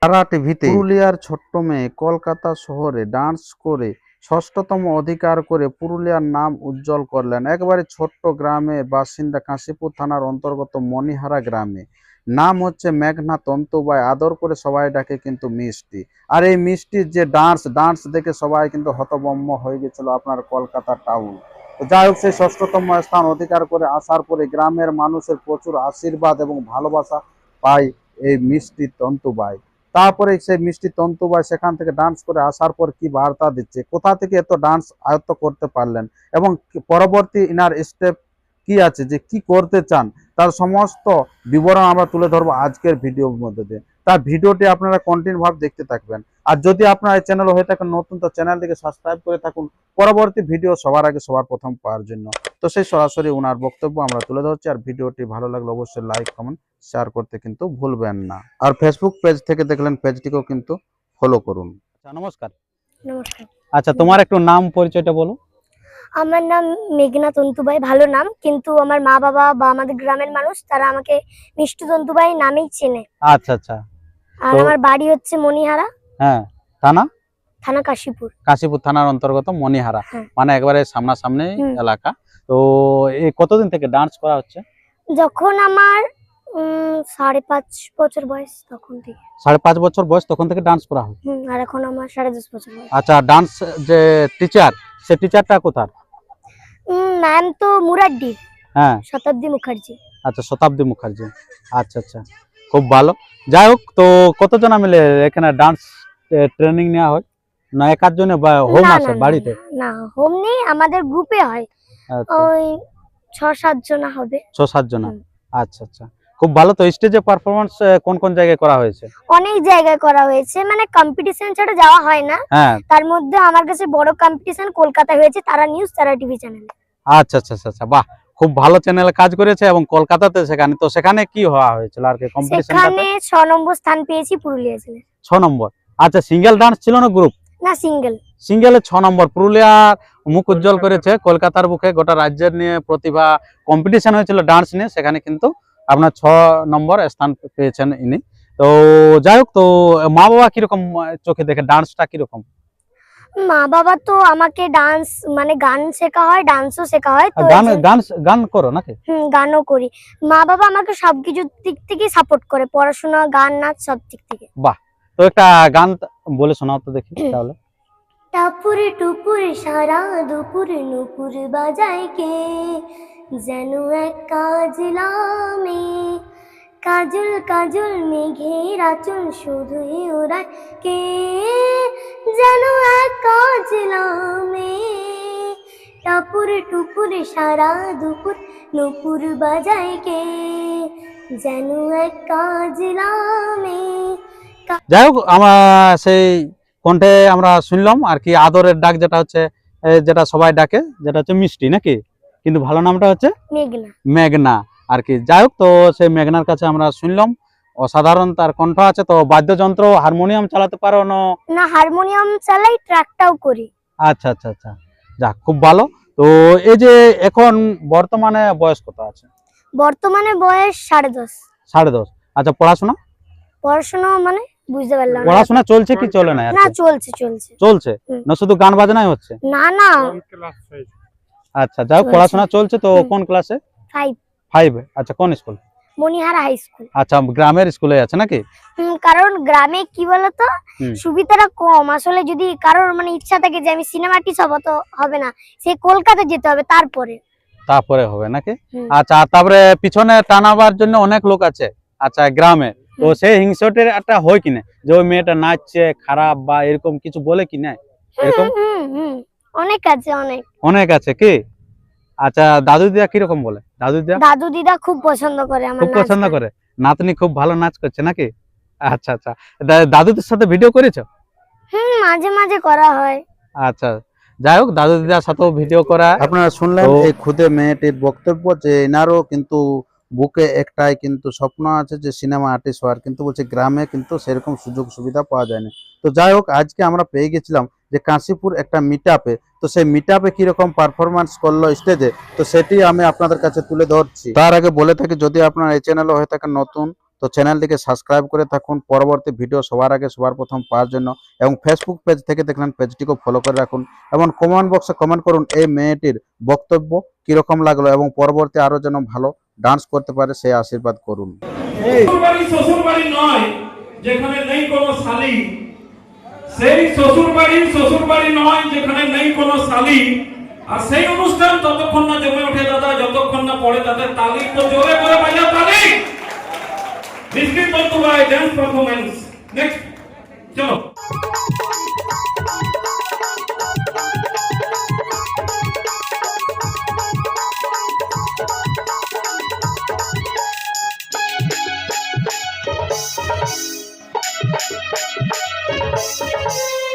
সারা টিভিতে পুরুলিয়ার ছোট্ট মেয়ে কলকাতা শহরে ডান্স করে ষষ্ঠতম অধিকার করে পুরুলিয়ার নাম উজ্জ্বল করলেন। একবারে ছোট্ট গ্রামে বাসিন্দা, কাশীপুর থানার অন্তর্গত মণিহারা গ্রামে। নাম হচ্ছে মেঘনা তন্তুবাই, আদর করে সবাই ডাকে কিন্তু মিষ্টি। আর এই মিষ্টির যে ডান্স দেখে সবাই কিন্তু হতভম্ব হয়ে গেছিল আপনার কলকাতা টাউন। তো যাই হোক, সেই ষষ্ঠতম স্থান অধিকার করে আসার পরে গ্রামের মানুষের প্রচুর আশীর্বাদ এবং ভালোবাসা পায় এই মিষ্টি তন্তুবাই। তারপরে সেই মিষ্টি তন্তুবাই সেখান থেকে ডান্স করে আসার পর কি বার্তা দিচ্ছে, কোথা থেকে এত ডান্স আয়ত্ত করতে পারলেন এবং পরবর্তী ইনার স্টেপ কি আছে, যে কি করতে চান, তার সমস্ত বিবরণ আমরা তুলে ধরবো আজকের ভিডিওর মধ্যে দিয়ে। তার ভিডিওটি আপনারা কন্টিনিউ ভাবে দেখতে থাকবেন। আর যদি আপনার এই চ্যানেল হয়ে থাকেন নতুন, তো চ্যানেলটিকে সাবস্ক্রাইব করে থাকুন পরবর্তী ভিডিও সবার আগে সবার প্রথম পাওয়ার জন্য। তো সেই সরাসরি ওনার বক্তব্য আমরা তুলে ধরছি। আর ভিডিওটি ভালো লাগলে অবশ্যই লাইক কমেন্ট শেয়ার করতে কিন্তু ভুলবেন না। আর ফেসবুক পেজ থেকে দেখলেন পেজটিকেও কিন্তু ফলো করুন। আচ্ছা, নমস্কার। নমস্কার। আচ্ছা, তোমার একটু নাম পরিচয়টা বলো। আমার নাম মেঘনা তন্তুবাই, ভালো নাম, কিন্তু আমার মা বাবা বা আমাদের গ্রামের মানুষ তারা আমাকে মিষ্টি তন্তুবাই নামেই চেনে। আচ্ছা আচ্ছা। আর আমার বাড়ি হচ্ছে মণিহারা। হ্যাঁ, থানা কাশীপুর থানার অন্তর্গত মণিহারা। মানে একবারে সামনাসামনি এলাকা। তো এই কতদিন থেকে ডান্স করা হচ্ছে? যখন আমার 5.5 বছর বয়স তখন থেকে। 5.5 বছর বয়স তখন থেকে ডান্স করা হয়। আর এখন আমার 10.5 বছর বয়স। আচ্ছা, ডান্স যে টিচার, সে টিচারটা কোথায়? নাম তো মুরাড্ডি। হ্যাঁ, শতাব্দী মুখার্জি। আচ্ছা, শতাব্দী মুখার্জি। আচ্ছা আচ্ছা, খুব ভালো। যাই হোক, তো কতজন মিলে এখানে ডান্স ট্রেনিং নেওয়া হয়, না একার জন্য বা হোম আছে বাড়িতে? না, হোম নেই, আমাদের গ্রুপে হয়। ওই 6-7 জন হবে। 6-7 জন। আচ্ছা আচ্ছা, খুব ভালো। তো স্টেজে পারফরম্যান্স কোন কোন জায়গায় করা হয়েছে? অনেক জায়গায় করা হয়েছে, মানে কম্পিটিশন ছাড়া যাওয়া হয় না। তার মধ্যে আমার কাছে বড় কম্পিটিশন কলকাতায় হয়েছে, তারা নিউজ, তারা টিভি চ্যানেলে। আচ্ছা আচ্ছা আচ্ছা, বাহ, খুব ভালো চ্যানেলে কাজ করেছে। এবং কলকাতাতে সেখানে, তো সেখানে কি হওয়া হয়েছিল আর কি কম্পিটিশনটাতে? সেখানে 6 নম্বর স্থান পেয়েছি, পুরুলিয়া জেলায়। 6 নম্বর। আচ্ছা, সিঙ্গেল ডান্স ছিল না গ্রুপ? না, সিঙ্গেলে 6 নম্বর। পুরুলিয়ার মুখ উজ্জ্বল করেছে, কলকাতার বুকে গোটা রাজ্যের নিয়ে প্রতিভা কম্পিটিশন হয়েছিল ডান্স নিয়ে, সেখানে কিন্তু আপনার 6 নম্বর স্থান পেয়েছেন ইনি। তো যাই হোক, তো মা বাবা কিরকম চোখে দেখে ডান্সটা কিরকম? মা বাবা তো আমাকে ডান্স মানে গান শেখা হয়, ডান্সও শেখা হয়। তো গান করো নাকি? গানও করি। মা বাবা আমাকে সবকিছু দিক থেকে সাপোর্ট করে, পড়াশোনা, গান, নাচ সব দিক থেকে। বাহ, তো একটা গান বলে শোনাও তো দেখি তাহলে। টাপুর টুপুর সারা দুপুর নুপুর বাজায় কে, যেন এক কাজলামে, কাজল কাজল মেঘের আঁচল শুধুই ওরায় কে, যেন এক কাজলামে। টাপুর টুপুর সারা দুপুর নুপুর বাজায় কে, যেন এক কাজলামে। যাই হোক, আমার সেই কণ্ঠে আমরা শুনলাম আর কি আদরের ডাক, যেটা হচ্ছে যেটা সবাই ডাকে, যেটা হচ্ছে মিষ্টি নাকি, কিন্তু ভালো নামটা হচ্ছে মেঘনা আর কি। যাই হোক, তো সেই মেঘনার কাছে আমরা শুনলাম, অসাধারণ তার কণ্ঠ আছে। তো বাদ্যযন্ত্র হারমোনিয়াম চালাতে পারো? না, হারমোনিয়াম চালাই, ট্র্যাকটাও করি। আচ্ছা আচ্ছা আচ্ছা, যাক, খুব ভালো। তো এই যে এখন বর্তমানে বয়স কত আছে? বর্তমানে বয়স 10.5। 10.5। আচ্ছা, পড়াশোনা মানে বুঝতে পারলাম না। পড়াশোনা চলছে কি চলে না? না, চলছে। না শুধু গান বাজনাই হচ্ছে? না। আচ্ছা, যাও, পড়াশোনা চলছে। তো কোন ক্লাসে? 5। আচ্ছা, কোন স্কুল? মণিহারা high school. আচ্ছা, গ্রামের স্কুলে আছে নাকি? কারণ গ্রামে কি বলতো, সুবিধাটা কম। আসলে যদি কারোর মানে ইচ্ছা থাকে যে আমি সিনেমা আর্টিস্ট হব, তো হবে না, সে কলকাতা যেতে হবে, তারপরে হবে নাকি? আচ্ছা, তারপরে পিছনে টানাবার জন্য অনেক লোক আছে আচ্ছা গ্রামে। তো সেই হিংসাটের একটা হয় কিনা, যে ওই মেয়েটা নাচছে খারাপ বা এরকম কিছু বলে কি না? এরকম অনেক আছে কি? আচ্ছা, দাদু দিদা কিরকম বলে? দাদু দিদা খুব পছন্দ করে, নাতনি খুব ভালো নাচ করছে নাকি? আচ্ছা আচ্ছা, দাদুদের সাথে ভিডিও করেছো? মাঝে মাঝে করা হয়। আচ্ছা, যাই হোক, দাদু দিদার সাথেও ভিডিও করা। আপনারা শুনলেন এই খুদে মেয়েটির বক্তব্য, যে এনারও কিন্তু বুকে একটাই কিন্তু স্বপ্ন আছে, যে সিনেমা আর্টিস্ট হওয়ার, কিন্তু বলছে গ্রামে কিন্তু সেরকম সুযোগ সুবিধা পাওয়া যায় না। তো যাই হোক, আজকে আমরা পেয়ে গেছিলাম যে কাশীপুর একটা মিটআপে। তো সেই মিটআপে কিরকম পারফরমেন্স করলো স্টেজে, তো সেটি আমি আপনাদের কাছে তুলে ধরছি। তার আগে বলে থাকি, যদি আপনার এই চ্যানেলে হয়ে থাকে নতুন, তো চ্যানেলটিকে সাবস্ক্রাইব করে থাকুন পরবর্তী ভিডিও সবার আগে সবার প্রথম পাওয়ার জন্য, এবং ফেসবুক পেজ থেকে দেখলেন পেজটিকে ফলো করে রাখুন, এবং কমেন্ট বক্সে কমেন্ট করুন এই মেয়েটির বক্তব্য কিরকম লাগলো এবং পরবর্তী আরো যেন ভালো ডান্স করতে পারে সেই আশীর্বাদ করুন। শ্বশুরবাড়ি শ্বশুরবাড়ি নয় যেখানে নেই কোনো শালি, সেই শ্বশুরবাড়ি নয় যেখানে নেই কোনো শালি। আর সেই অনুষ্ঠান ততক্ষণ না জমে ওঠে দাদা, যতক্ষণ না পড়ে তাদের তালি, তো জোরে করে বাজা তালি। মিষ্টি বন্ধুভাই ডান্স পারফরম্যান্স নেক্সট, চলো। Thank you.